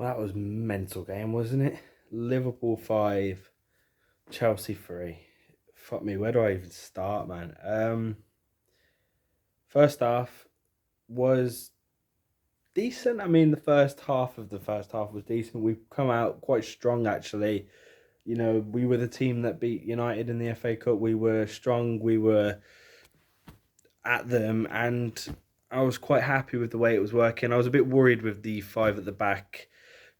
Well, that was a mental game, wasn't it? Liverpool 5, Chelsea 3. Fuck me, where do I even start, man? First half was decent. I mean, the first half was decent. We've come out quite strong, actually. You know, we were the team that beat United in the FA Cup. We were strong. We were at them, and I was quite happy with the way it was working. I was a bit worried with the five at the back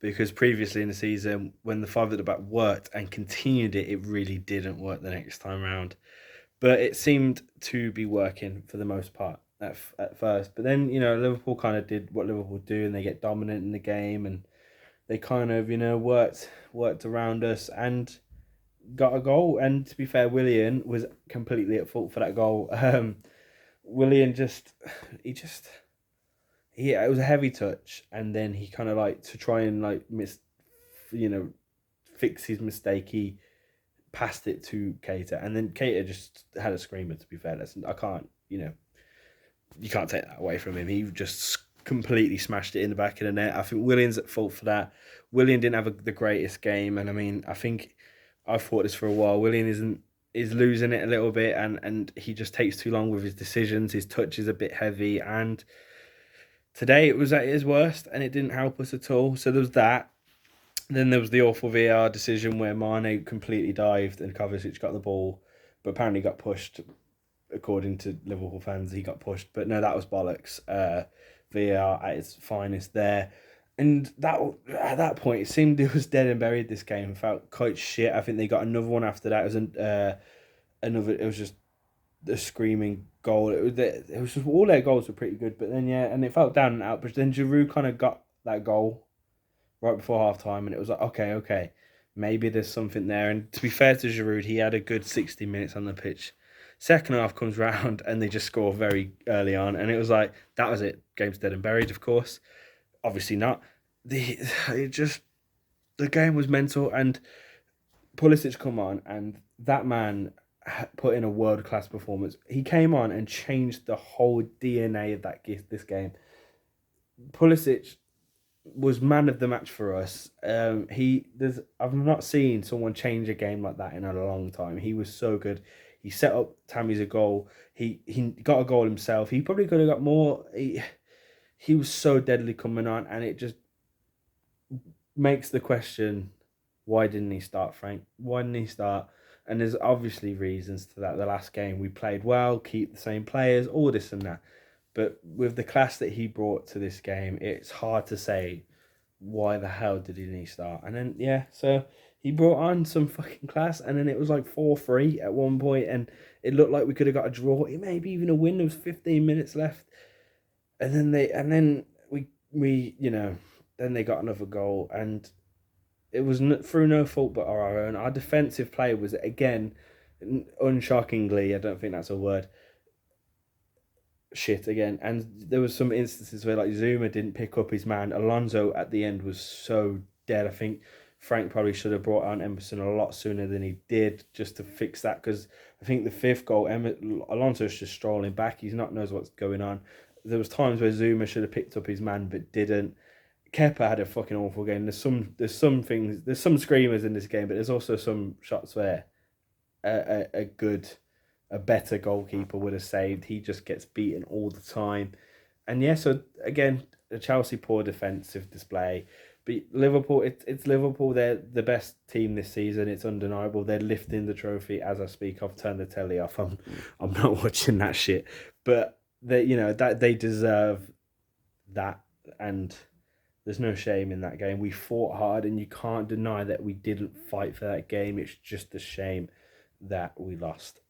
because previously in the season, when the five at the back worked and continued it, it really didn't work the next time round. But it seemed to be working for the most part at first. But then, Liverpool kind of did what Liverpool do, and they get dominant in the game, and they kind of, worked around us and got a goal. And to be fair, Willian was completely at fault for that goal. Willian it was a heavy touch, and then he kind of like to try and you know, fix his mistake. He passed it to Keita, and then Keita just had a screamer. To be fair, I can't, you can't take that away from him. He just completely smashed it in the back of the net. I think Willian's at fault for that. Willian didn't have the greatest game, and I mean, I think I've thought this for a while. Willian is losing it a little bit, and he just takes too long with his decisions. His touch is a bit heavy, and today it was at his worst, and it didn't help us at all. So there was that. Then there was the awful VAR decision where Mane completely dived and Kovacic got the ball, but apparently got pushed. According to Liverpool fans, he got pushed. But no, that was bollocks. VAR at its finest there. And that at that point, it seemed it was dead and buried, this game. It felt quite shit. I think they got another one after that. It was another. It was just a screaming goal. It was just all their goals were pretty good. But then, yeah, and it felt down and out. But then Giroud kind of got that goal right before half time, and it was like, okay, maybe there's something there. And to be fair to Giroud, he had a good 60 minutes on the pitch. Second half comes round and they just score very early on, and it was like, that was it. Game's dead and buried, of course. Obviously not. The game was mental, and Pulisic come on, and that man put in a world class performance. He came on and changed the whole DNA of this game. Pulisic was man of the match for us. I've not seen someone change a game like that in a long time. He was so good. He set up Tammy's a goal. He got a goal himself. He probably could have got more. He was so deadly coming on, and it just makes the question: why didn't he start, Frank? Why didn't he start? And there's obviously reasons to that. The last game we played well, keep the same players, all this and that. But with the class that he brought to this game, it's hard to say why the hell did he start. And then, yeah, so he brought on some fucking class, and then it was like 4-3 at one point, and it looked like we could have got a draw, maybe even a win. There was 15 minutes left. And then then they got another goal, and it was through no fault but our own. Our defensive play was, again, unshockingly, I don't think that's a word, shit again. And there was some instances where like Zuma didn't pick up his man. Alonso at the end was so dead. I think Frank probably should have brought on Emerson a lot sooner than he did, just to fix that, because I think the fifth goal, Alonso's just strolling back. He's not knows what's going on. There was times where Zuma should have picked up his man but didn't. Kepa had a fucking awful game. There's some screamers in this game, but there's also some shots where a better goalkeeper would have saved. He just gets beaten all the time. And yeah, so again, the Chelsea poor defensive display. But Liverpool, it's Liverpool. They're the best team this season. It's undeniable. They're lifting the trophy as I speak. I've turned the telly off. I'm not watching that shit. But that they deserve that, and there's no shame in that game. We fought hard, and you can't deny that we didn't fight for that game. It's just a shame that we lost.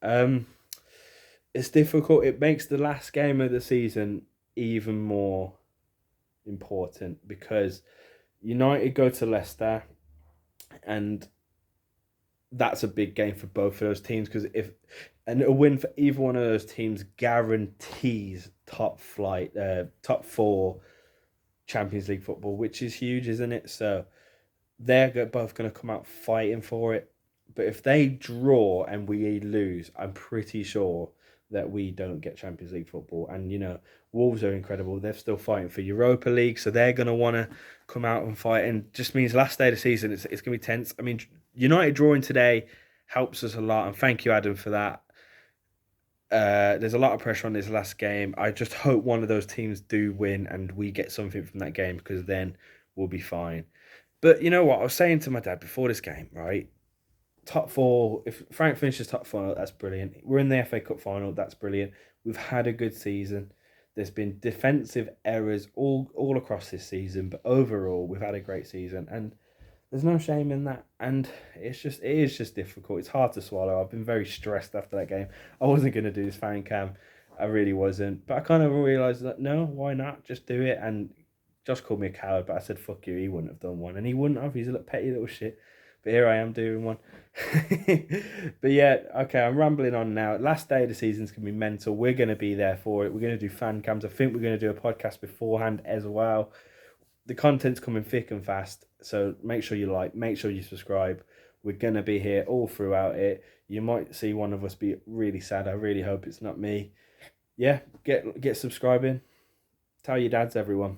It's difficult. It makes the last game of the season even more important, because United go to Leicester, and that's a big game for both of those teams, because a win for either one of those teams guarantees top four Champions League football, which is huge, isn't it? So they're both going to come out fighting for it. But if they draw and we lose, I'm pretty sure that we don't get Champions League football. And, Wolves are incredible. They're still fighting for Europa League, so they're going to want to come out and fight. And just means last day of the season, it's going to be tense. I mean, United drawing today helps us a lot, and thank you, Adam, for that. There's a lot of pressure on this last game. I just hope one of those teams do win and we get something from that game, because then we'll be fine. But you know what? I was saying to my dad before this game, right? Top four, if Frank finishes top four, that's brilliant. We're in the FA Cup final, that's brilliant. We've had a good season. There's been defensive errors all across this season, but overall, we've had a great season. And there's no shame in that, and it is just difficult. It's hard to swallow. I've been very stressed after that game. I wasn't going to do this Fancam, I really wasn't. But I kind of realised that no, why not? Just do it. And Josh called me a coward, but I said fuck you. He wouldn't have done one, and he wouldn't have. He's a little petty little shit. But here I am doing one. But yeah, okay, I'm rambling on now. Last day of the season's gonna be mental. We're gonna be there for it. We're gonna do fan cams. I think we're gonna do a podcast beforehand as well. The content's coming thick and fast, so make sure you like, make sure you subscribe. We're going to be here all throughout it. You might see one of us be really sad. I really hope it's not me. Yeah, get subscribing. Tell your dads, everyone.